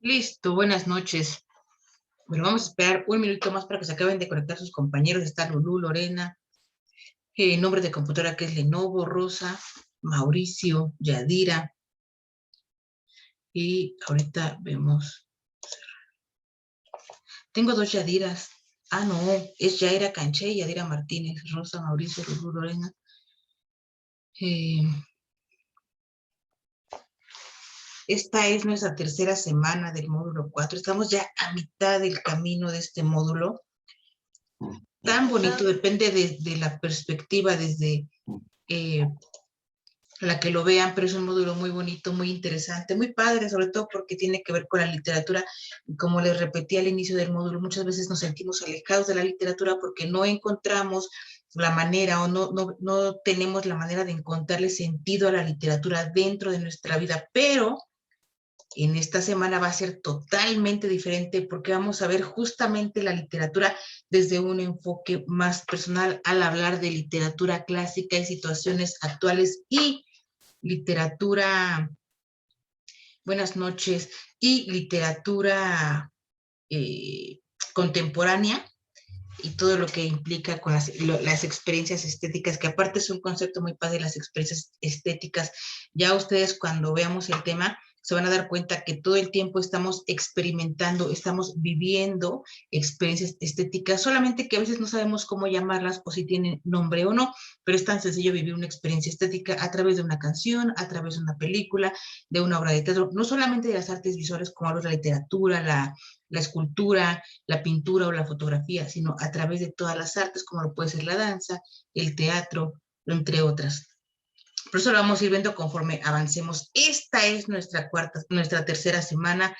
Listo, buenas noches. Bueno, vamos a esperar un minuto más para que se acaben de conectar sus compañeros. Está Lulú, Lorena, nombre de computadora que es Lenovo, Rosa, Mauricio, Yadira. Y ahorita vemos. Tengo dos Yadiras. Ah, no, es Yaira Canché y Yadira Martínez. Rosa, Mauricio, Lulú, Lorena. Esta es nuestra tercera semana del módulo 4. Estamos ya a mitad del camino de este módulo. Tan bonito, depende de la perspectiva desde la que lo vean, pero es un módulo muy bonito, muy interesante, muy padre, sobre todo porque tiene que ver con la literatura. Como les repetí al inicio del módulo, muchas veces nos sentimos alejados de la literatura porque no encontramos la manera o no tenemos la manera de encontrarle sentido a la literatura dentro de nuestra vida, pero en esta semana va a ser totalmente diferente porque vamos a ver justamente la literatura desde un enfoque más personal al hablar de literatura clásica y situaciones actuales y literatura, buenas noches, y literatura contemporánea y todo lo que implica con las experiencias estéticas, que aparte es un concepto muy padre, las experiencias estéticas. Ya ustedes cuando veamos el tema se van a dar cuenta que todo el tiempo estamos experimentando, estamos viviendo experiencias estéticas, solamente que a veces no sabemos cómo llamarlas o si tienen nombre o no, pero es tan sencillo vivir una experiencia estética a través de una canción, a través de una película, de una obra de teatro, no solamente de las artes visuales como la literatura, la escultura, la pintura o la fotografía, sino a través de todas las artes, como lo puede ser la danza, el teatro, entre otras. Por eso lo vamos a ir viendo conforme avancemos. Esta es nuestra tercera semana.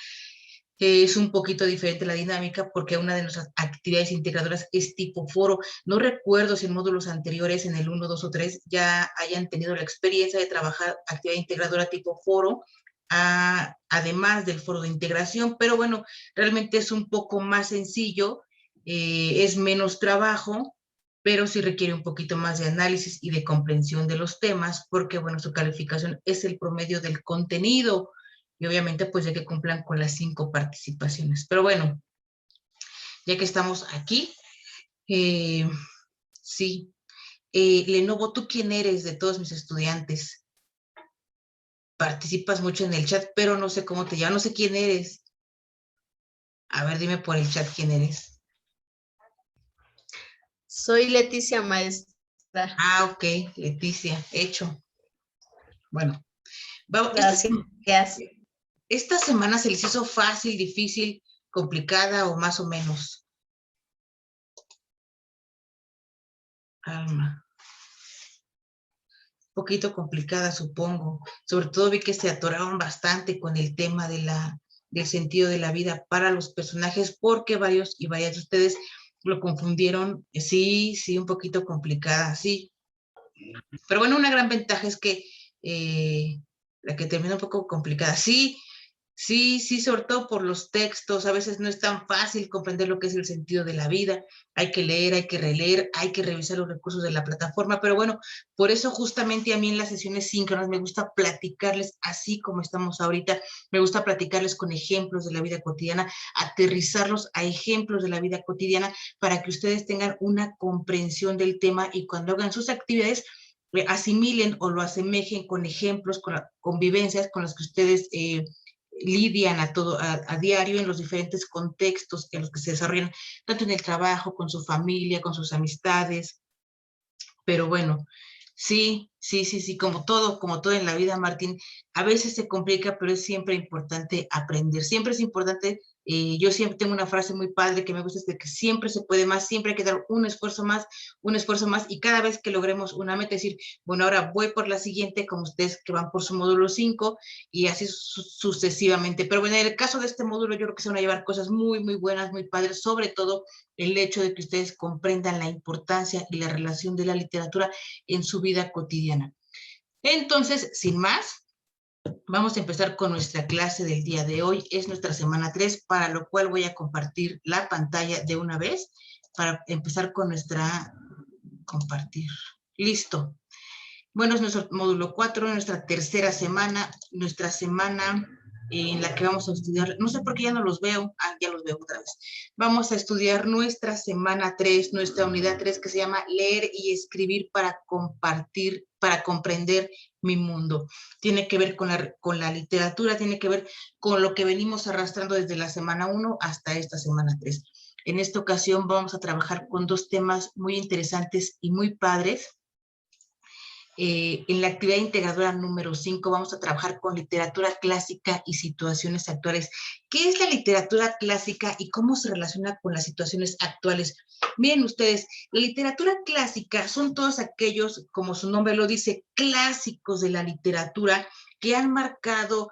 Es un poquito diferente la dinámica porque una de nuestras actividades integradoras es tipo foro. No recuerdo si en módulos anteriores, en el 1, 2 o 3, ya hayan tenido la experiencia de trabajar actividad integradora tipo foro, además del foro de integración, pero bueno, realmente es un poco más sencillo, es menos trabajo, pero sí requiere un poquito más de análisis y de comprensión de los temas, porque bueno, su calificación es el promedio del contenido, y obviamente pues ya que cumplan con las 5 participaciones. Pero bueno, ya que estamos aquí, sí, Lenovo, ¿tú quién eres de todos mis estudiantes? Participas mucho en el chat, pero no sé cómo te llamas, no sé quién eres. A ver, dime por el chat quién eres. Soy Leticia, maestra. Ah, ok, Leticia, hecho. Bueno, vamos, esta semana se les hizo fácil, difícil, complicada o más o menos. Alma. Un poquito complicada, supongo. Sobre todo vi que se atoraron bastante con el tema del sentido de la vida para los personajes, porque varios y varias de ustedes lo confundieron. Sí, un poquito complicada, sí. Pero bueno, una gran ventaja es que la que termina un poco complicada, sí, Sí, sí, sobre todo por los textos, a veces no es tan fácil comprender lo que es el sentido de la vida, hay que leer, hay que releer, hay que revisar los recursos de la plataforma, pero bueno, por eso justamente a mí en las sesiones síncronas me gusta platicarles así como estamos ahorita, me gusta platicarles con ejemplos de la vida cotidiana, aterrizarlos a ejemplos de la vida cotidiana para que ustedes tengan una comprensión del tema y cuando hagan sus actividades asimilen o lo asemejen con ejemplos, con convivencias con las que ustedes lidian a diario en los diferentes contextos en los que se desarrollan, tanto en el trabajo, con su familia, con sus amistades. Pero bueno, sí, sí, sí, sí, como todo en la vida, Martín, a veces se complica, pero es siempre importante aprender, siempre es importante, yo siempre tengo una frase muy padre que me gusta, es de que siempre se puede más, siempre hay que dar un esfuerzo más, y cada vez que logremos una meta, decir, bueno, ahora voy por la siguiente, como ustedes que van por su módulo 5 y así sucesivamente. Pero bueno, en el caso de este módulo, yo creo que se van a llevar cosas muy, muy buenas, muy padres, sobre todo el hecho de que ustedes comprendan la importancia y la relación de la literatura en su vida cotidiana. Entonces, sin más, vamos a empezar con nuestra clase del día de hoy. Es nuestra semana 3, para lo cual voy a compartir la pantalla de una vez para empezar con nuestra compartir. Listo. Bueno, es nuestro módulo 4, nuestra tercera semana, nuestra semana en la que vamos a estudiar, no sé por qué ya no los veo, ya los veo otra vez. Vamos a estudiar nuestra semana 3, nuestra unidad 3 que se llama Leer y Escribir para Compartir, para Comprender mi Mundo. Tiene que ver con la literatura, tiene que ver con lo que venimos arrastrando desde la semana 1 hasta esta semana 3. En esta ocasión vamos a trabajar con dos temas muy interesantes y muy padres. En la actividad integradora número 5 vamos a trabajar con literatura clásica y situaciones actuales. ¿Qué es la literatura clásica y cómo se relaciona con las situaciones actuales? Miren ustedes, la literatura clásica son todos aquellos, como su nombre lo dice, clásicos de la literatura que han marcado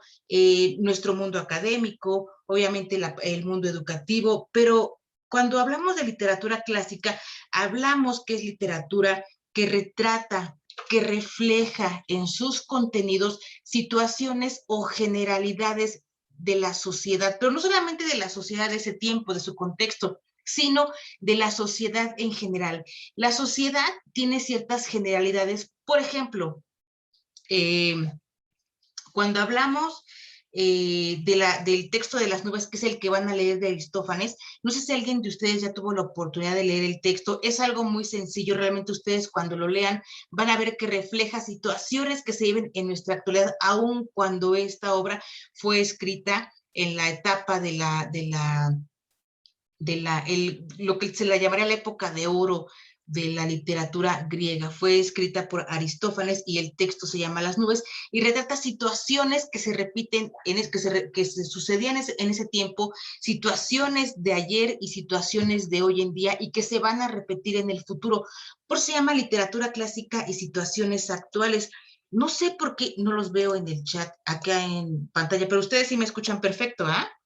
nuestro mundo académico, obviamente el mundo educativo, pero cuando hablamos de literatura clásica, hablamos que es literatura que retrata, que refleja en sus contenidos situaciones o generalidades de la sociedad, pero no solamente de la sociedad de ese tiempo, de su contexto, sino de la sociedad en general. La sociedad tiene ciertas generalidades, por ejemplo, eh, cuando hablamos del texto de las nubes, que es el que van a leer de Aristófanes, no sé si alguien de ustedes ya tuvo la oportunidad de leer el texto, es algo muy sencillo, realmente ustedes cuando lo lean van a ver que refleja situaciones que se viven en nuestra actualidad, aun cuando esta obra fue escrita en la etapa lo que se le llamaría la época de oro de la literatura griega. Fue escrita por Aristófanes y el texto se llama Las nubes y retrata situaciones que se repiten, que se sucedían en ese tiempo, situaciones de ayer y situaciones de hoy en día y que se van a repetir en el futuro. Por eso se llama literatura clásica y situaciones actuales. No sé por qué no los veo en el chat acá en pantalla, pero ustedes sí me escuchan perfecto, ¿ah? ¿Eh?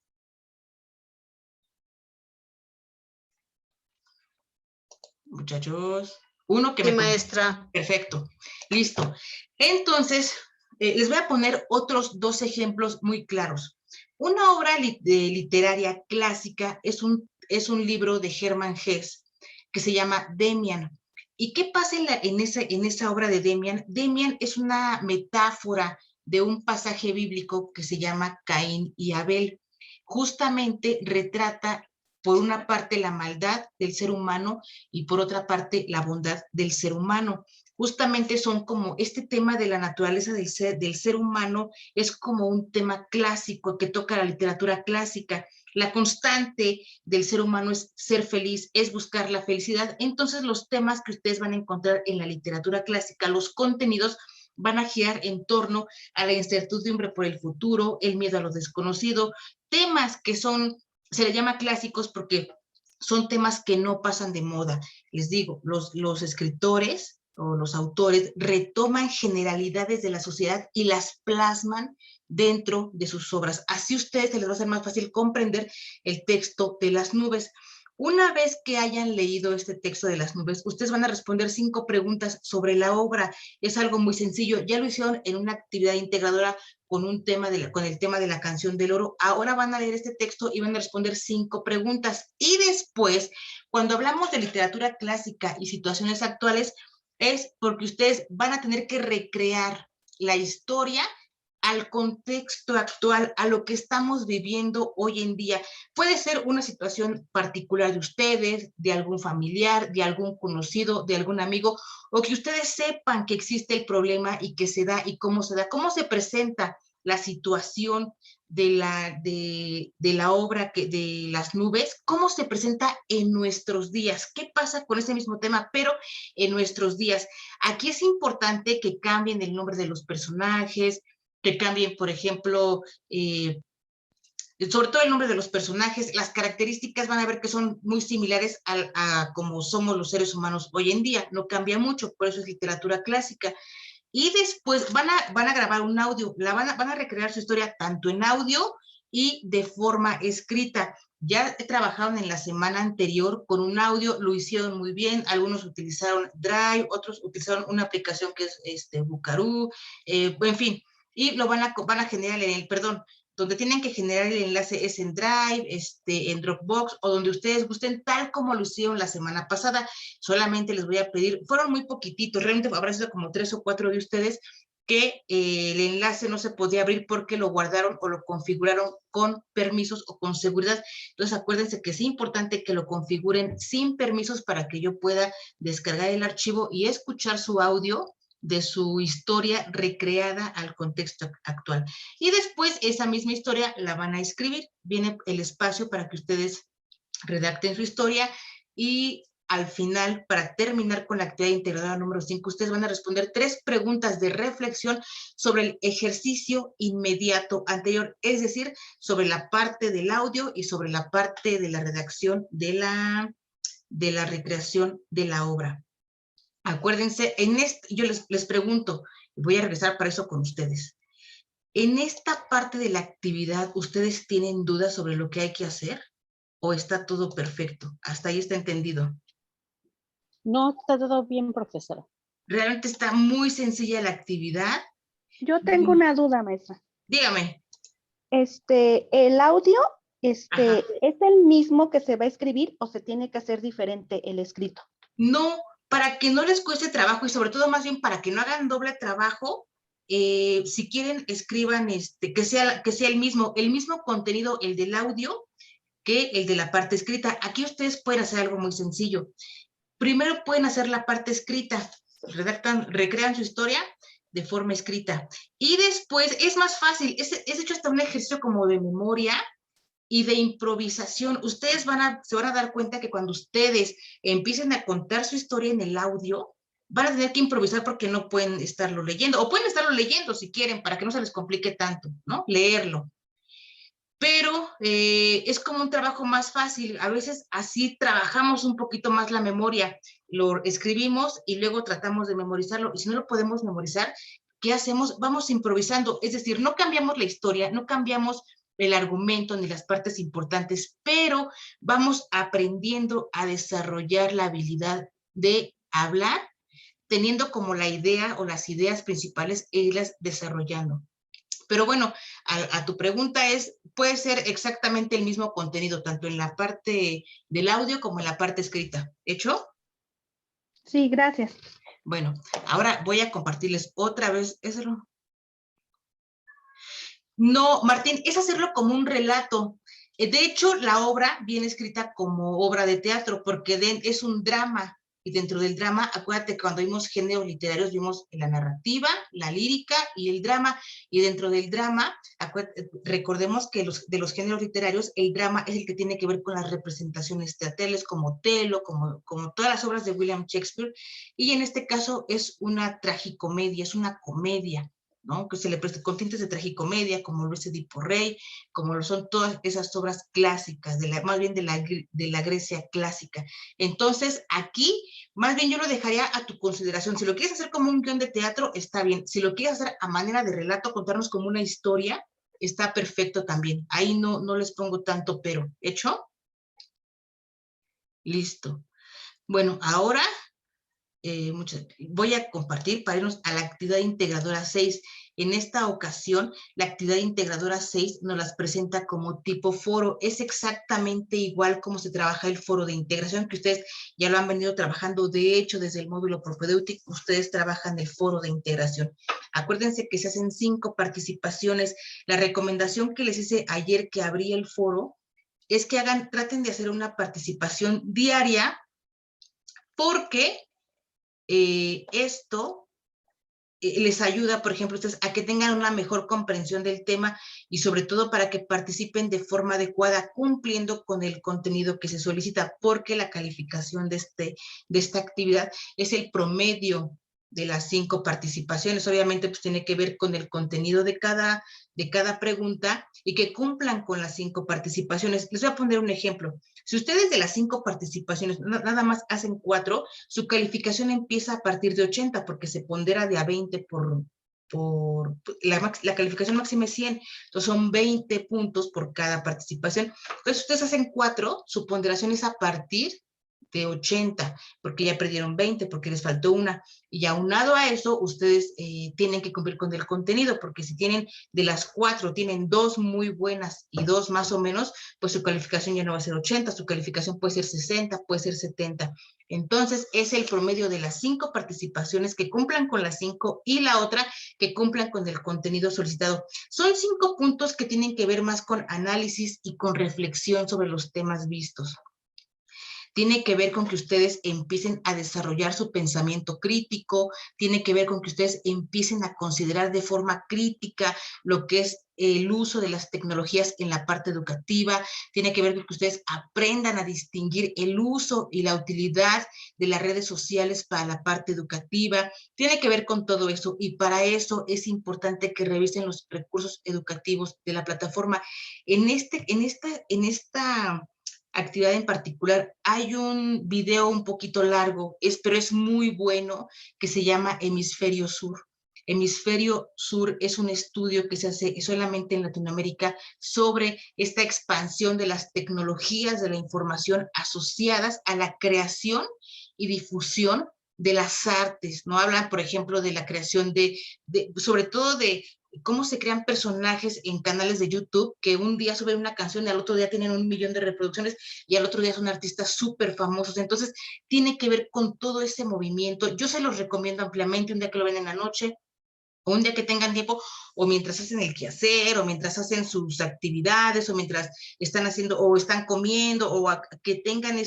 Muchachos, uno que Sí, me... maestra. Perfecto, listo. Entonces, les voy a poner otros dos ejemplos muy claros. Una obra literaria clásica es un libro de Hermann Hesse que se llama Demian. ¿Y qué pasa en esa obra de Demian? Demian es una metáfora de un pasaje bíblico que se llama Caín y Abel. Justamente retrata por una parte la maldad del ser humano y por otra parte la bondad del ser humano. Justamente son como este tema de la naturaleza del ser humano es como un tema clásico que toca la literatura clásica. La constante del ser humano es ser feliz, es buscar la felicidad. Entonces los temas que ustedes van a encontrar en la literatura clásica, los contenidos van a girar en torno a la incertidumbre por el futuro, el miedo a lo desconocido, temas que se le llama clásicos porque son temas que no pasan de moda. Les digo, los escritores o los autores retoman generalidades de la sociedad y las plasman dentro de sus obras. Así a ustedes se les va a hacer más fácil comprender el texto de las nubes. Una vez que hayan leído este texto de las nubes, ustedes van a responder 5 preguntas sobre la obra. Es algo muy sencillo. Ya lo hicieron en una actividad integradora con el tema de la canción del oro. Ahora van a leer este texto y van a responder 5 preguntas. Y después, cuando hablamos de literatura clásica y situaciones actuales, es porque ustedes van a tener que recrear la historia al contexto actual, a lo que estamos viviendo hoy en día. Puede ser una situación particular de ustedes, de algún familiar, de algún conocido, de algún amigo, o que ustedes sepan que existe el problema y que se da y cómo se presenta la situación de la obra de las nubes, cómo se presenta en nuestros días, qué pasa con ese mismo tema, pero en nuestros días. Aquí es importante que cambien el nombre de los personajes, que cambien, por ejemplo, sobre todo el nombre de los personajes, las características van a ver que son muy similares a como somos los seres humanos hoy en día, no cambia mucho, por eso es literatura clásica. Y después van a grabar un audio, van a recrear su historia tanto en audio y de forma escrita. Ya trabajaron en la semana anterior con un audio, lo hicieron muy bien, algunos utilizaron Drive, otros utilizaron una aplicación que es Bucarú, en fin, y lo van a generar perdón, donde tienen que generar el enlace es en Drive, en Dropbox o donde ustedes gusten, tal como lo hicieron la semana pasada. Solamente les voy a pedir, fueron muy poquititos, realmente habrá sido como 3 o 4 de ustedes que el enlace no se podía abrir porque lo guardaron o lo configuraron con permisos o con seguridad. Entonces acuérdense que es importante que lo configuren sin permisos para que yo pueda descargar el archivo y escuchar su audio de su historia recreada al contexto actual. Y después esa misma historia la van a escribir. Viene el espacio para que ustedes redacten su historia y al final, para terminar con la actividad integradora número 5, ustedes van a responder 3 preguntas de reflexión sobre el ejercicio inmediato anterior, es decir, sobre la parte del audio y sobre la parte de la redacción de la recreación de la obra. Acuérdense, yo les pregunto, voy a regresar para eso con ustedes. En esta parte de la actividad, ¿ustedes tienen dudas sobre lo que hay que hacer? ¿O está todo perfecto? Hasta ahí está entendido. No, está todo bien, profesora. Realmente está muy sencilla la actividad. Yo tengo una duda, maestra. Dígame. El audio, ¿es Ajá. el mismo que se va a escribir o se tiene que hacer diferente el escrito? No, para que no les cueste trabajo y sobre todo más bien para que no hagan doble trabajo, si quieren escriban que sea el mismo contenido, el del audio, que el de la parte escrita. Aquí ustedes pueden hacer algo muy sencillo. Primero pueden hacer la parte escrita, recrean su historia de forma escrita. Y después es más fácil, es hecho hasta un ejercicio como de memoria y de improvisación. Ustedes se van a dar cuenta que cuando ustedes empiecen a contar su historia en el audio, van a tener que improvisar porque no pueden estarlo leyendo, o pueden estarlo leyendo si quieren, para que no se les complique tanto, ¿no? Leerlo. Pero es como un trabajo más fácil. A veces así trabajamos un poquito más la memoria. Lo escribimos y luego tratamos de memorizarlo. Y si no lo podemos memorizar, ¿qué hacemos? Vamos improvisando. Es decir, no cambiamos la historia, no cambiamos el argumento ni las partes importantes, pero vamos aprendiendo a desarrollar la habilidad de hablar, teniendo como la idea o las ideas principales e irlas desarrollando. Pero bueno, a tu pregunta puede ser exactamente el mismo contenido, tanto en la parte del audio como en la parte escrita. ¿Hecho? Sí, gracias. Bueno, ahora voy a compartirles otra vez. No, Martín, es hacerlo como un relato. De hecho, la obra viene escrita como obra de teatro porque es un drama. Y dentro del drama, acuérdate que cuando vimos géneros literarios, vimos la narrativa, la lírica y el drama. Y dentro del drama, recordemos que de los géneros literarios, el drama es el que tiene que ver con las representaciones teatrales, como Otelo, como todas las obras de William Shakespeare. Y en este caso es una tragicomedia, es una comedia, ¿no? Que se le presta con tintes de tragicomedia, como lo es Edipo Rey, como lo son todas esas obras clásicas, más bien de la Grecia clásica. Entonces, aquí, más bien yo lo dejaría a tu consideración. Si lo quieres hacer como un guión de teatro, está bien. Si lo quieres hacer a manera de relato, contarnos como una historia, está perfecto también. Ahí no les pongo tanto pero. ¿Hecho? Listo. Bueno, ahora voy a compartir para irnos a la actividad integradora 6. En esta ocasión, la actividad integradora 6 nos las presenta como tipo foro. Es exactamente igual como se trabaja el foro de integración, que ustedes ya lo han venido trabajando. De hecho, desde el módulo propedéutico, ustedes trabajan el foro de integración. Acuérdense que se hacen 5 participaciones. La recomendación que les hice ayer que abrí el foro es que traten de hacer una participación diaria, porque esto les ayuda, por ejemplo, ustedes a que tengan una mejor comprensión del tema y sobre todo para que participen de forma adecuada, cumpliendo con el contenido que se solicita, porque la calificación de esta actividad es el promedio de las 5 participaciones. Obviamente, pues tiene que ver con el contenido de cada pregunta y que cumplan con las 5 participaciones. Les voy a poner un ejemplo. Si ustedes de las 5 participaciones nada más hacen 4, su calificación empieza a partir de 80 porque se pondera de a 20 por la calificación máxima es 100. Entonces son 20 puntos por cada participación. Entonces, si ustedes hacen 4, su ponderación es a partir de 80, porque ya perdieron 20, porque les faltó una. Y aunado a eso, ustedes tienen que cumplir con el contenido, porque si tienen de las 4, tienen 2 muy buenas y 2 más o menos, pues su calificación ya no va a ser 80, su calificación puede ser 60, puede ser 70. Entonces, es el promedio de las 5 participaciones que cumplan con las 5 y la otra que cumplan con el contenido solicitado. Son 5 puntos que tienen que ver más con análisis y con reflexión sobre los temas vistos. Tiene que ver con que ustedes empiecen a desarrollar su pensamiento crítico, tiene que ver con que ustedes empiecen a considerar de forma crítica lo que es el uso de las tecnologías en la parte educativa, tiene que ver con que ustedes aprendan a distinguir el uso y la utilidad de las redes sociales para la parte educativa, tiene que ver con todo eso, y para eso es importante que revisen los recursos educativos de la plataforma. En esta actividad en particular, hay un video un poquito largo, pero es muy bueno, que se llama Hemisferio Sur. Hemisferio Sur es un estudio que se hace solamente en Latinoamérica sobre esta expansión de las tecnologías de la información asociadas a la creación y difusión de las artes, ¿no? Hablan, por ejemplo, de la creación sobre todo de cómo se crean personajes en canales de YouTube que un día suben una canción y al otro día tienen 1 millón de reproducciones y al otro día son artistas súper famosos. Entonces, tiene que ver con todo ese movimiento. Yo se los recomiendo ampliamente un día que lo ven en la noche, o un día que tengan tiempo, o mientras hacen el quehacer, o mientras hacen sus actividades, o mientras están haciendo, o están comiendo, o que tengan que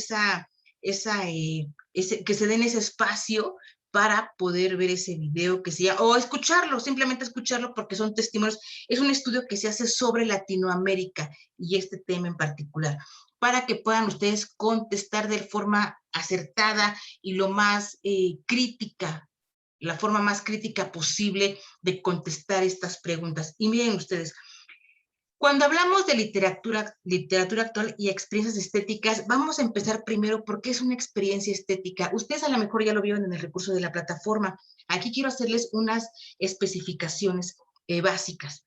se den ese espacio para poder ver ese video que sea, o escucharlo, simplemente escucharlo, porque son testimonios. Es un estudio que se hace sobre Latinoamérica y este tema en particular, para que puedan ustedes contestar de forma acertada y lo más crítica, la forma más crítica posible de contestar estas preguntas. Y miren ustedes, cuando hablamos de literatura actual y experiencias estéticas, vamos a empezar primero porque es una experiencia estética. Ustedes a lo mejor ya lo vieron en el recurso de la plataforma. Aquí quiero hacerles unas especificaciones básicas.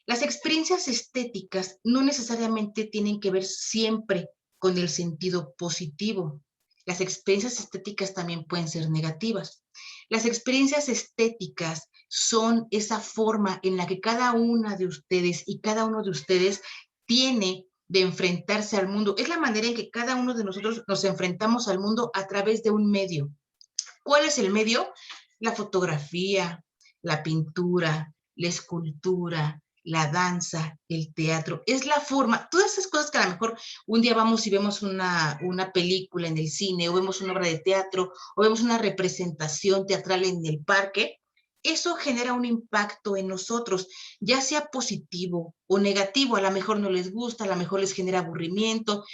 Las experiencias estéticas no necesariamente tienen que ver siempre con el sentido positivo. Las experiencias estéticas también pueden ser negativas. Las experiencias estéticas son esa forma en la que cada una de ustedes y cada uno de ustedes tiene de enfrentarse al mundo. Es la manera en que cada uno de nosotros nos enfrentamos al mundo a través de un medio. ¿Cuál es el medio? La fotografía, la pintura, la escultura, la danza, el teatro. Es la forma, todas esas cosas que a lo mejor un día vamos y vemos una película en el cine, o vemos una obra de teatro, o vemos una representación teatral en el parque, eso genera un impacto en nosotros, ya sea positivo o negativo. A lo mejor no les gusta, a lo mejor les genera aburrimiento,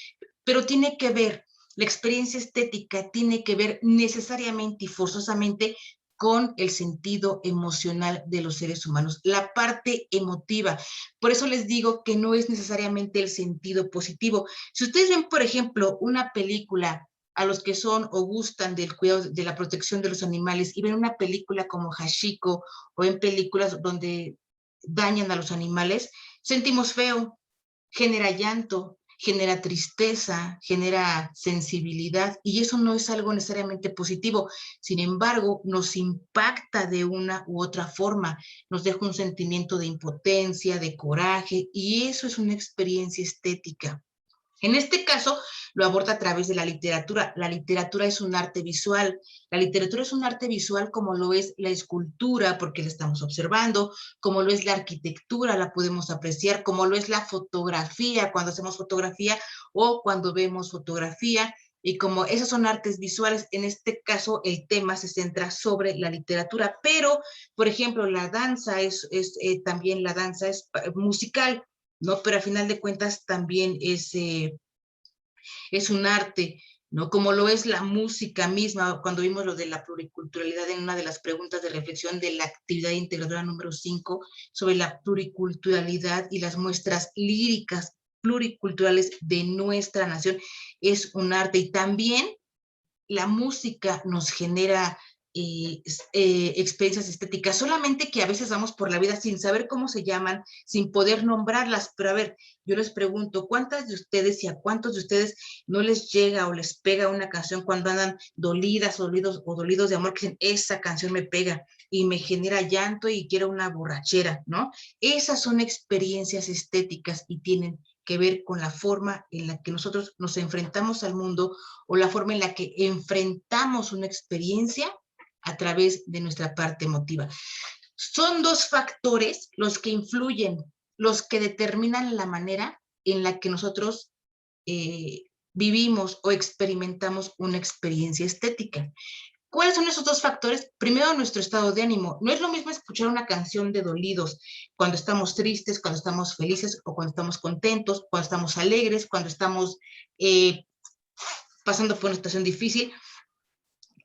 pero tiene que ver, la experiencia estética tiene que ver necesariamente y forzosamente con el sentido emocional de los seres humanos, la parte emotiva. Por eso les digo que no es necesariamente el sentido positivo. Si ustedes ven, por ejemplo, una película, a los que son o gustan del cuidado, de la protección de los animales, y ven una película como Hachiko, o en películas donde dañan a los animales, sentimos feo, genera llanto, genera tristeza, genera sensibilidad, y eso no es algo necesariamente positivo. Sin embargo, nos impacta de una u otra forma, nos deja un sentimiento de impotencia, de coraje, y eso es una experiencia estética. En este caso, lo aborda a través de la literatura. La literatura es un arte visual. La literatura es un arte visual como lo es la escultura, porque la estamos observando, como lo es la arquitectura, la podemos apreciar, como lo es la fotografía, cuando hacemos fotografía o cuando vemos fotografía. Y como esos son artes visuales, en este caso el tema se centra sobre la literatura. Pero, por ejemplo, la danza también la danza es musical, ¿no? Pero a final de cuentas también es un arte, ¿no? Como lo es la música misma, cuando vimos lo de la pluriculturalidad en una de las preguntas de reflexión de la actividad integradora número 5, sobre la pluriculturalidad y las muestras líricas pluriculturales de nuestra nación, es un arte. Y también la música nos genera experiencias estéticas, solamente que a veces vamos por la vida sin saber cómo se llaman, sin poder nombrarlas. Pero a ver, yo les pregunto, ¿cuántas de ustedes y a cuántos de ustedes no les llega o les pega una canción cuando andan dolidas o dolidos de amor, que dicen, esa canción me pega y me genera llanto y quiero una borrachera, ¿no? Esas son experiencias estéticas y tienen que ver con la forma en la que nosotros nos enfrentamos al mundo o la forma en la que enfrentamos una experiencia a través de nuestra parte emotiva. Son dos factores los que influyen, los que determinan la manera en la que nosotros vivimos o experimentamos una experiencia estética. ¿Cuáles son esos dos factores? Primero, nuestro estado de ánimo. No es lo mismo escuchar una canción de dolidos cuando estamos tristes, cuando estamos felices o cuando estamos contentos, cuando estamos alegres, cuando estamos pasando por una situación difícil.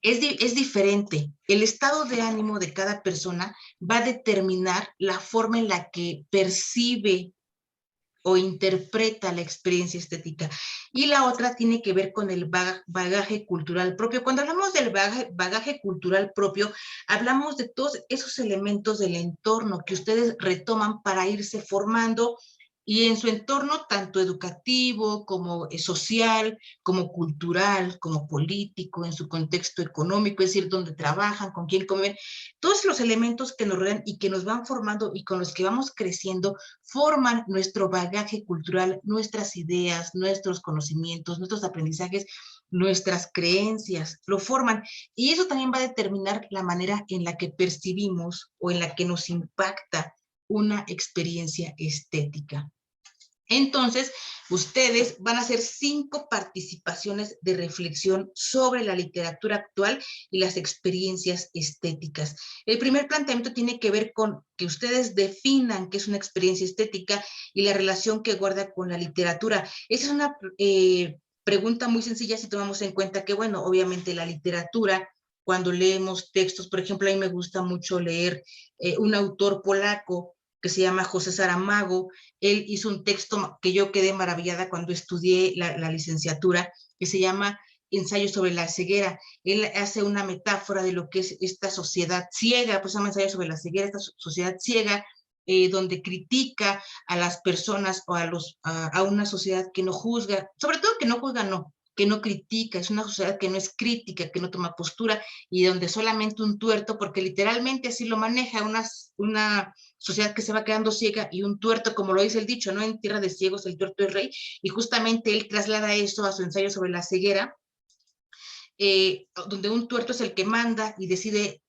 Es diferente. El estado de ánimo de cada persona va a determinar la forma en la que percibe o interpreta la experiencia estética. Y la otra tiene que ver con el bagaje cultural propio. Cuando hablamos del bagaje cultural propio, hablamos de todos esos elementos del entorno que ustedes retoman para irse formando y en su entorno tanto educativo como social, como cultural, como político, en su contexto económico, es decir, donde trabajan, con quién comen, todos los elementos que nos rodean y que nos van formando y con los que vamos creciendo, forman nuestro bagaje cultural, nuestras ideas, nuestros conocimientos, nuestros aprendizajes, nuestras creencias, lo forman. Y eso también va a determinar la manera en la que percibimos o en la que nos impacta una experiencia estética. Entonces, ustedes van a hacer 5 participaciones de reflexión sobre la literatura actual y las experiencias estéticas. El primer planteamiento tiene que ver con que ustedes definan qué es una experiencia estética y la relación que guarda con la literatura. Esa es una pregunta muy sencilla si tomamos en cuenta que, bueno, obviamente la literatura, cuando leemos textos, por ejemplo, a mí me gusta mucho leer un autor polaco que se llama José Saramago. Él hizo un texto que yo quedé maravillada cuando estudié la licenciatura, que se llama Ensayo sobre la ceguera. Él hace una metáfora de lo que es esta sociedad ciega, pues se llama Ensayo sobre la ceguera, esta sociedad ciega, donde critica a las personas o a una sociedad que no juzga, sobre todo que no juzga, no, que no critica, es una sociedad que no es crítica, que no toma postura y donde solamente un tuerto, porque literalmente así lo maneja una sociedad que se va quedando ciega y un tuerto, como lo dice el dicho, ¿no? En tierra de ciegos el tuerto es rey, y justamente él traslada eso a su ensayo sobre la ceguera, donde un tuerto es el que manda y decide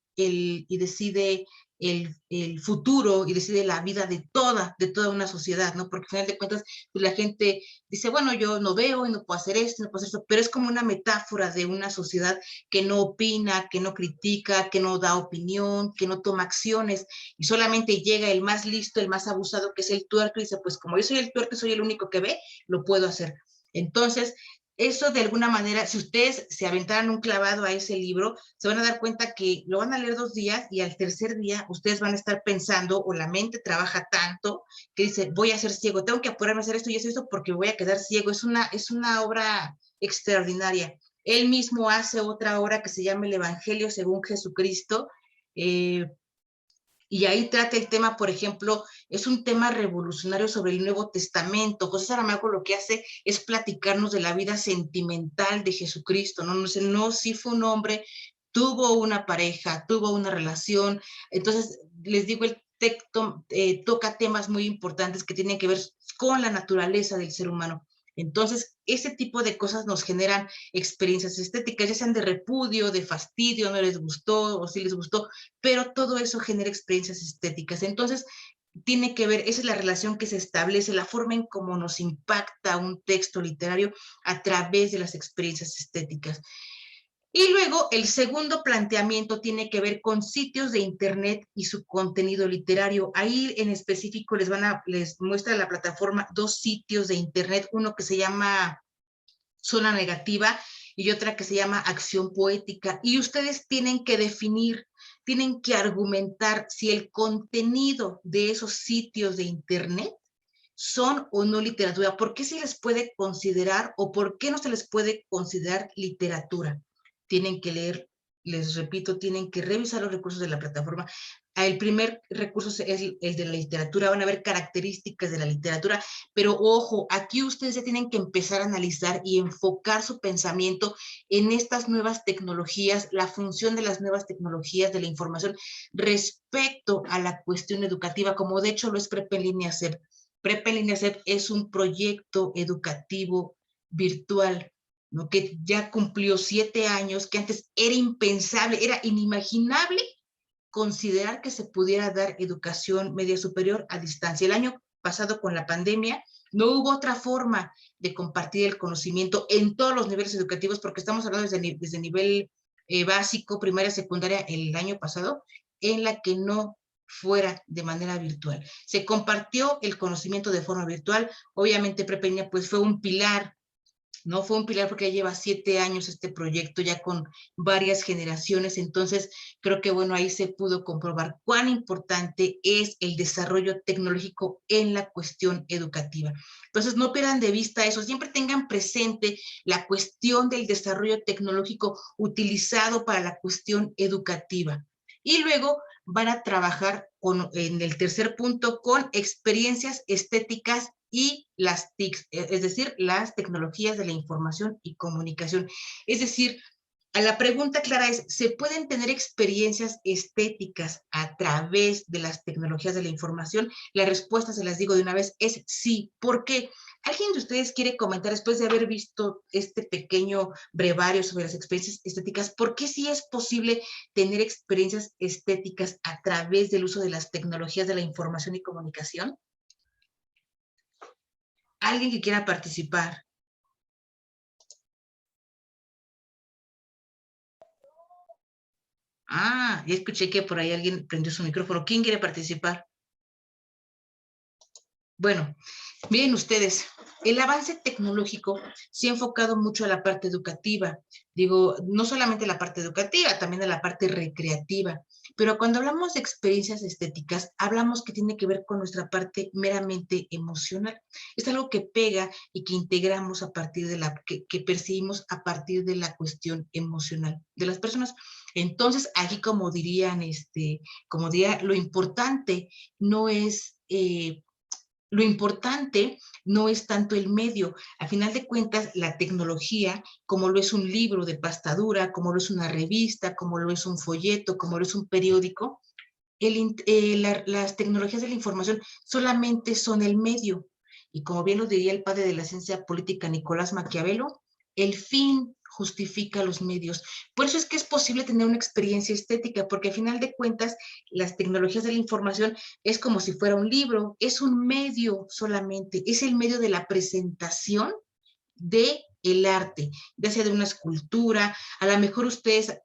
el futuro y decide la vida de toda una sociedad, ¿no? Porque al final de cuentas, pues la gente dice, bueno, yo no veo y no puedo hacer esto, no puedo hacer eso, pero es como una metáfora de una sociedad que no opina, que no critica, que no da opinión, que no toma acciones, y solamente llega el más listo, el más abusado, que es el tuerto, y dice, pues como yo soy el tuerto, soy el único que ve, lo puedo hacer. Entonces, eso de alguna manera, si ustedes se aventaran un clavado a ese libro, se van a dar cuenta que lo van a leer 2 días y al tercer día ustedes van a estar pensando, o la mente trabaja tanto, que dice, voy a ser ciego, tengo que apurarme a hacer esto y eso porque me voy a quedar ciego. Es una obra extraordinaria. Él mismo hace otra obra que se llama El Evangelio según Jesucristo, Y ahí trata el tema, por ejemplo, es un tema revolucionario sobre el Nuevo Testamento. José Saramago lo que hace es platicarnos de la vida sentimental de Jesucristo, ¿no? No, sí fue un hombre, tuvo una pareja, tuvo una relación. Entonces, les digo, el texto toca temas muy importantes que tienen que ver con la naturaleza del ser humano. Entonces, ese tipo de cosas nos generan experiencias estéticas, ya sean de repudio, de fastidio, no les gustó o sí les gustó, pero todo eso genera experiencias estéticas. Entonces, tiene que ver, esa es la relación que se establece, la forma en cómo nos impacta un texto literario a través de las experiencias estéticas. Y luego el segundo planteamiento tiene que ver con sitios de internet y su contenido literario. Ahí en específico les muestra la plataforma 2 sitios de internet, uno que se llama Zona Negativa y otra que se llama Acción Poética. Y ustedes tienen que definir, tienen que argumentar si el contenido de esos sitios de internet son o no literatura. ¿Por qué se les puede considerar o por qué no se les puede considerar literatura? Tienen que leer, les repito, tienen que revisar los recursos de la plataforma. El primer recurso es el de la literatura, van a ver características de la literatura, pero ojo, aquí ustedes ya tienen que empezar a analizar y enfocar su pensamiento en estas nuevas tecnologías, la función de las nuevas tecnologías de la información respecto a la cuestión educativa, como de hecho lo es Prepa en Línea SEP. Prepa en Línea SEP es un proyecto educativo virtual, ¿no? Que ya cumplió 7 años, que antes era impensable, era inimaginable considerar que se pudiera dar educación media superior a distancia. El año pasado con la pandemia no hubo otra forma de compartir el conocimiento en todos los niveles educativos, porque estamos hablando desde nivel básico, primaria, secundaria, el año pasado, en la que no fuera de manera virtual. Se compartió el conocimiento de forma virtual. Obviamente Prepeña pues fue un pilar, ¿no? Fue un pilar porque ya lleva 7 años este proyecto, ya con varias generaciones. Entonces, creo que, bueno, ahí se pudo comprobar cuán importante es el desarrollo tecnológico en la cuestión educativa. Entonces, no pierdan de vista eso, siempre tengan presente la cuestión del desarrollo tecnológico utilizado para la cuestión educativa. Y luego van a trabajar en el tercer punto con experiencias estéticas y las TICs, es decir, las tecnologías de la información y comunicación. Es decir, a la pregunta clara es, ¿se pueden tener experiencias estéticas a través de las tecnologías de la información? La respuesta, se las digo de una vez, es sí. ¿Por qué? ¿Alguien de ustedes quiere comentar, después de haber visto este pequeño brevario sobre las experiencias estéticas, por qué sí es posible tener experiencias estéticas a través del uso de las tecnologías de la información y comunicación? ¿Alguien que quiera participar? Ah, ya escuché que por ahí alguien prendió su micrófono. ¿Quién quiere participar? Bueno, miren ustedes, el avance tecnológico se ha enfocado mucho a la parte educativa. Digo, no solamente a la parte educativa, también a la parte recreativa. Pero cuando hablamos de experiencias estéticas, hablamos que tiene que ver con nuestra parte meramente emocional. Es algo que pega y que integramos a partir de que percibimos a partir de la cuestión emocional de las personas. Entonces, aquí como dirían, como diría, lo importante no es... lo importante no es tanto el medio. A final de cuentas, la tecnología, como lo es un libro de pastadura, como lo es una revista, como lo es un folleto, como lo es un periódico, las tecnologías de la información solamente son el medio. Y como bien lo diría el padre de la ciencia política, Nicolás Maquiavelo, el fin justifica los medios. Por eso es que es posible tener una experiencia estética, porque a final de cuentas, las tecnologías de la información es como si fuera un libro, es un medio solamente, es el medio de la presentación de el arte, ya sea de una escultura, a lo mejor ustedes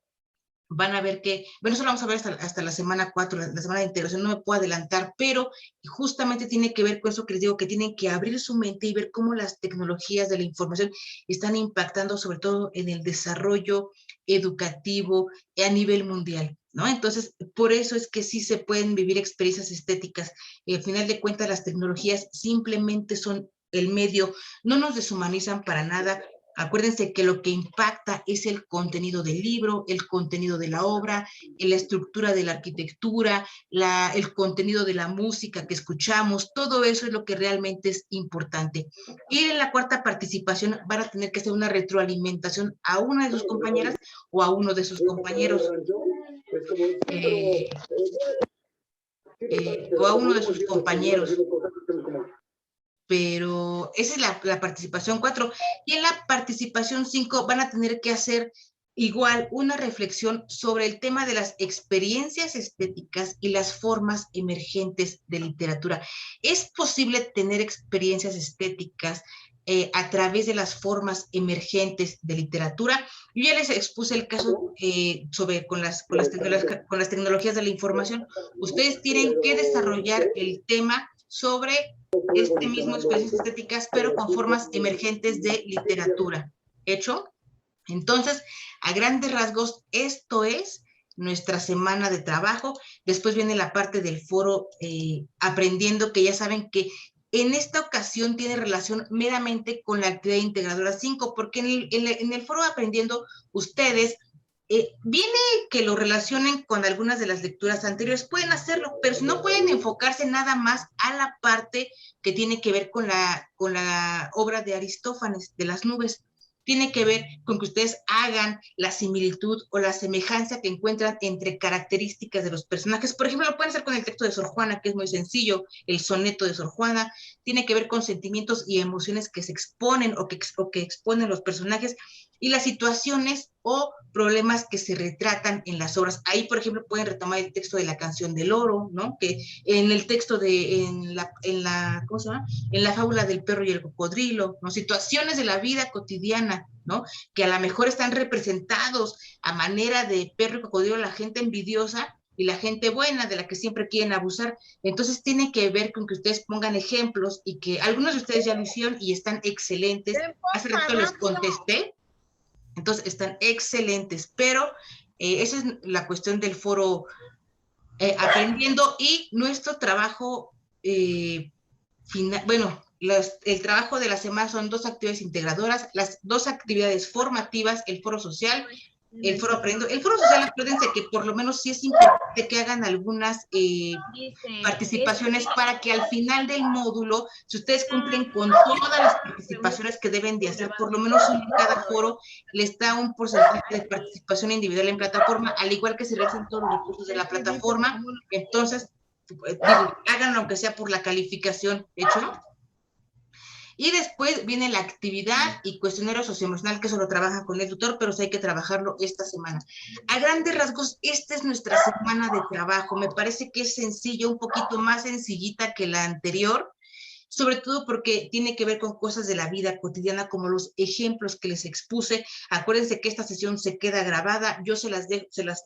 van a ver que, bueno, eso lo vamos a ver hasta la semana 4, la semana de integración, no me puedo adelantar, pero justamente tiene que ver con eso que les digo, que tienen que abrir su mente y ver cómo las tecnologías de la información están impactando sobre todo en el desarrollo educativo a nivel mundial, ¿no? Entonces, por eso es que sí se pueden vivir experiencias estéticas. Al final de cuentas, las tecnologías simplemente son el medio, no nos deshumanizan para nada, Acuérdense que lo que impacta es el contenido del libro, el contenido de la obra, la estructura de la arquitectura, el contenido de la música que escuchamos, todo eso es lo que realmente es importante. Y en la cuarta participación van a tener que hacer una retroalimentación a una de sus compañeras o a uno de sus compañeros. O a uno de sus compañeros. Pero esa es la participación 4. Y en la participación 5 van a tener que hacer igual una reflexión sobre el tema de las experiencias estéticas y las formas emergentes de literatura. ¿Es posible tener experiencias estéticas a través de las formas emergentes de literatura? Yo ya les expuse el caso con las tecnologías de la información. Ustedes tienen que desarrollar el tema sobre este mismo experiencias estéticas, pero con formas emergentes de literatura. ¿Hecho? Entonces, a grandes rasgos, esto es nuestra semana de trabajo. Después viene la parte del foro Aprendiendo, que ya saben que en esta ocasión tiene relación meramente con la actividad integradora 5, porque en el foro Aprendiendo, ustedes viene que lo relacionen con algunas de las lecturas anteriores, pueden hacerlo, pero no pueden enfocarse nada más a la parte que tiene que ver con la obra de Aristófanes, de las nubes. Tiene que ver con que ustedes hagan la similitud o la semejanza que encuentran entre características de los personajes. Por ejemplo, lo pueden hacer con el texto de Sor Juana, que es muy sencillo, el soneto de Sor Juana. Tiene que ver con sentimientos y emociones que se exponen o que exponen los personajes y las situaciones o problemas que se retratan en las obras. Ahí, por ejemplo, pueden retomar el texto de la Canción del Oro, ¿no? Que en el texto ¿cómo se llama? En la fábula del perro y el cocodrilo, ¿no? Situaciones de la vida cotidiana, ¿no? Que a lo mejor están representados a manera de perro y cocodrilo, la gente envidiosa y la gente buena de la que siempre quieren abusar. Entonces tiene que ver con que ustedes pongan ejemplos y que algunos de ustedes ya lo hicieron y están excelentes. Hace rato les contesté. Entonces, están excelentes, pero esa es la cuestión del foro Aprendiendo y nuestro trabajo final, bueno, el trabajo de la semana son 2 actividades integradoras, las 2 actividades formativas, el foro social, el foro Aprendiendo. El foro social, acuérdense que por lo menos sí es importante que hagan algunas participaciones para que al final del módulo, si ustedes cumplen con todas las participaciones que deben de hacer, por lo menos uno en cada foro, les da un porcentaje de participación individual en plataforma, al igual que se realizan todos los recursos de la plataforma. Entonces, háganlo aunque sea por la calificación, ¿hecho? Y después viene la actividad y cuestionario socioemocional, que eso lo trabajan con el tutor, pero sí hay que trabajarlo esta semana. A grandes rasgos, esta es nuestra semana de trabajo. Me parece que es sencillo, un poquito más sencillita que la anterior, sobre todo porque tiene que ver con cosas de la vida cotidiana, como los ejemplos que les expuse. Acuérdense que esta sesión se queda grabada, yo se las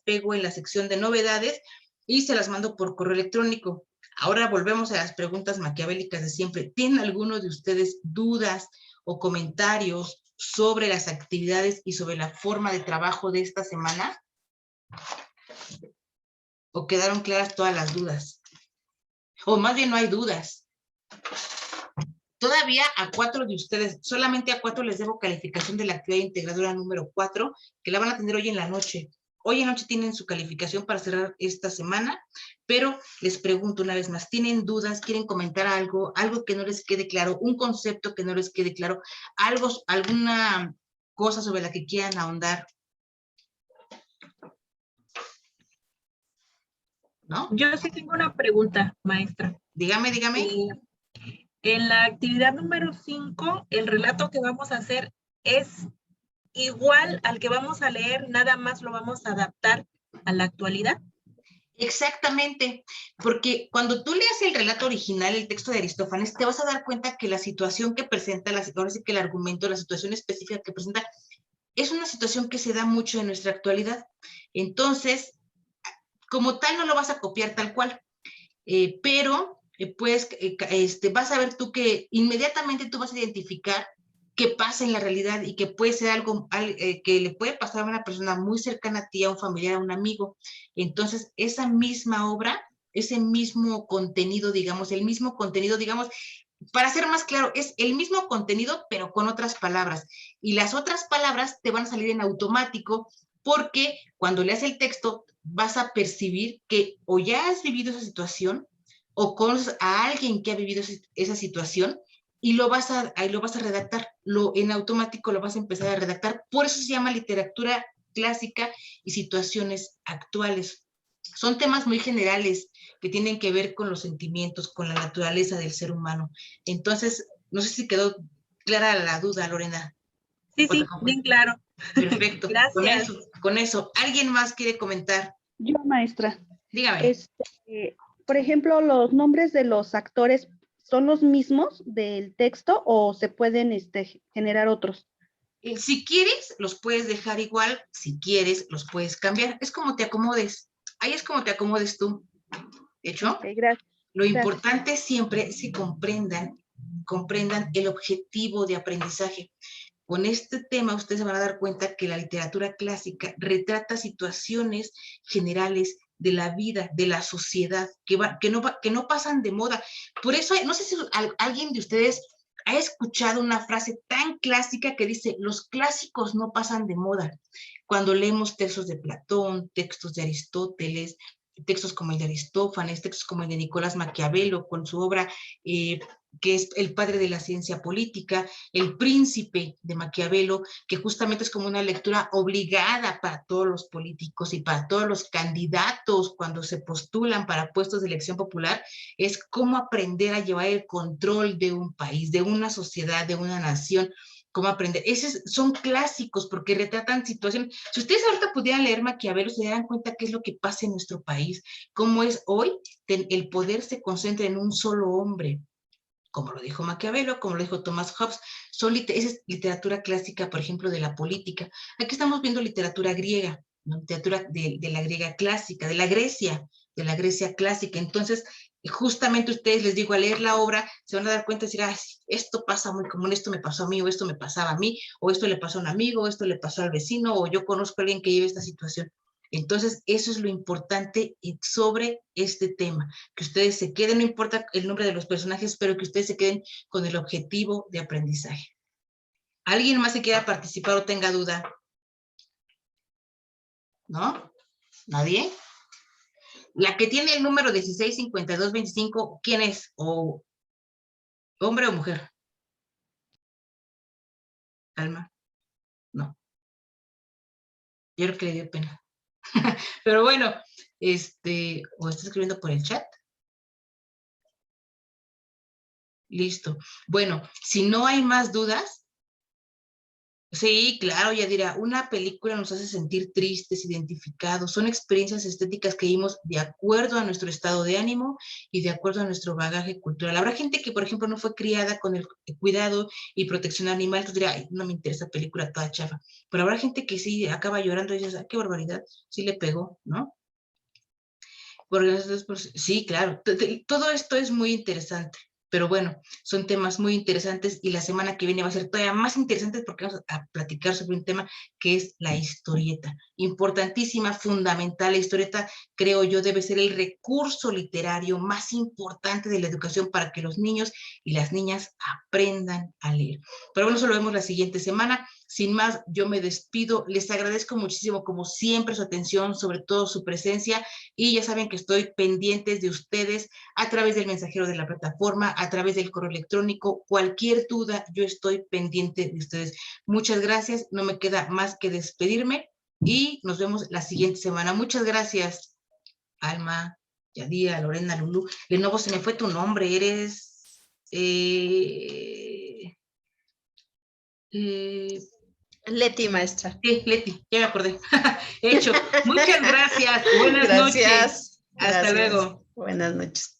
pego en la sección de novedades y se las mando por correo electrónico. Ahora volvemos a las preguntas maquiavélicas de siempre. ¿Tienen alguno de ustedes dudas o comentarios sobre las actividades y sobre la forma de trabajo de esta semana? ¿O quedaron claras todas las dudas? O más bien no hay dudas. Todavía a 4 de ustedes, solamente a 4 les debo calificación de la actividad integradora número 4, que la van a tener hoy en la noche. Hoy en noche tienen su calificación para cerrar esta semana, pero les pregunto una vez más, ¿tienen dudas? ¿Quieren comentar algo? ¿Algo que no les quede claro? ¿Un concepto que no les quede claro? ¿Alguna cosa sobre la que quieran ahondar? ¿No? Yo sí tengo una pregunta, maestra. Dígame. En la actividad número 5, el relato que vamos a hacer es igual al que vamos a leer, nada más lo vamos a adaptar a la actualidad. Exactamente, porque cuando tú leas el relato original, el texto de Aristófanes, te vas a dar cuenta que la situación que presenta, ahora sí que el argumento, la situación específica que presenta, es una situación que se da mucho en nuestra actualidad. Entonces, como tal, no lo vas a copiar tal cual, pero pues vas a ver tú que inmediatamente tú vas a identificar qué pasa en la realidad y que puede ser algo que le puede pasar a una persona muy cercana a ti, a un familiar, a un amigo. Entonces, esa misma obra, ese mismo contenido, digamos, para ser más claro, es el mismo contenido, pero con otras palabras. Y las otras palabras te van a salir en automático porque cuando leas el texto vas a percibir que o ya has vivido esa situación o conoces a alguien que ha vivido esa situación y ahí lo vas a redactar. En automático lo vas a empezar a redactar. Por eso se llama literatura clásica y situaciones actuales. Son temas muy generales que tienen que ver con los sentimientos, con la naturaleza del ser humano. Entonces, no sé si quedó clara la duda, Lorena. Sí, bien claro. Perfecto. Gracias. Con eso. ¿Alguien más quiere comentar? Yo, maestra. Dígame. Por ejemplo, ¿los nombres de los actores son los mismos del texto o se pueden generar otros? Si quieres, los puedes dejar igual. Si quieres, los puedes cambiar. Es como te acomodes. Ahí es como te acomodes tú. ¿De hecho? Ok, gracias. Lo importante siempre es que comprendan el objetivo de aprendizaje. Con este tema ustedes se van a dar cuenta que la literatura clásica retrata situaciones generales de la vida, de la sociedad, que no pasan de moda. Por eso, no sé si alguien de ustedes ha escuchado una frase tan clásica que dice, los clásicos no pasan de moda. Cuando leemos textos de Platón, textos de Aristóteles, textos como el de Aristófanes, textos como el de Nicolás Maquiavelo, con su obra que es el padre de la ciencia política, El Príncipe de Maquiavelo, que justamente es como una lectura obligada para todos los políticos y para todos los candidatos cuando se postulan para puestos de elección popular, es cómo aprender a llevar el control de un país, de una sociedad, de una nación, cómo aprender. Esos son clásicos porque retratan situaciones. Si ustedes ahorita pudieran leer Maquiavelo, se darán cuenta qué es lo que pasa en nuestro país, cómo es hoy el poder se concentra en un solo hombre, como lo dijo Maquiavelo, como lo dijo Thomas Hobbes. Esa es literatura clásica, por ejemplo, de la política. Aquí estamos viendo literatura griega, ¿no? Literatura de la griega clásica, de la Grecia clásica. Entonces, justamente ustedes, les digo, al leer la obra, se van a dar cuenta y decir, esto pasa muy común, esto me pasó a mí, o esto me pasaba a mí, o esto le pasó a un amigo, o esto le pasó al vecino, o yo conozco a alguien que lleve esta situación. Entonces, eso es lo importante sobre este tema, que ustedes se queden, no importa el nombre de los personajes, pero que ustedes se queden con el objetivo de aprendizaje. ¿Alguien más que quiera participar o tenga duda? ¿No? ¿Nadie? La que tiene el número 165225, ¿quién es? ¿O hombre o mujer? Alma. No. Yo creo que le dio pena. Pero bueno, ¿o está escribiendo por el chat? Listo. Bueno, si no hay más dudas, sí, claro, Yadira, una película nos hace sentir tristes, identificados, son experiencias estéticas que vimos de acuerdo a nuestro estado de ánimo y de acuerdo a nuestro bagaje cultural. Habrá gente que, por ejemplo, no fue criada con el cuidado y protección animal, entonces dirá, ay, no me interesa película toda chafa, pero habrá gente que sí acaba llorando y dice, qué barbaridad, sí le pegó, ¿no? Porque sí, claro, todo esto es muy interesante. Pero bueno, son temas muy interesantes y la semana que viene va a ser todavía más interesante porque vamos a platicar sobre un tema que es la historieta. Importantísima, fundamental. La historieta, creo yo, debe ser el recurso literario más importante de la educación para que los niños y las niñas aprendan a leer. Pero bueno, eso lo vemos la siguiente semana. Sin más, yo me despido. Les agradezco muchísimo, como siempre, su atención, sobre todo su presencia. Y ya saben que estoy pendientes de ustedes a través del mensajero de la plataforma, a través del correo electrónico. Cualquier duda, yo estoy pendiente de ustedes. Muchas gracias. No me queda más que despedirme y nos vemos la siguiente semana. Muchas gracias, Alma, Yadira, Lorena, Lulú. De nuevo se me fue tu nombre. Eres... Leti, maestra. Sí, Leti, ya me acordé. Hecho. Muchas gracias. Buenas noches. Hasta luego. Buenas noches.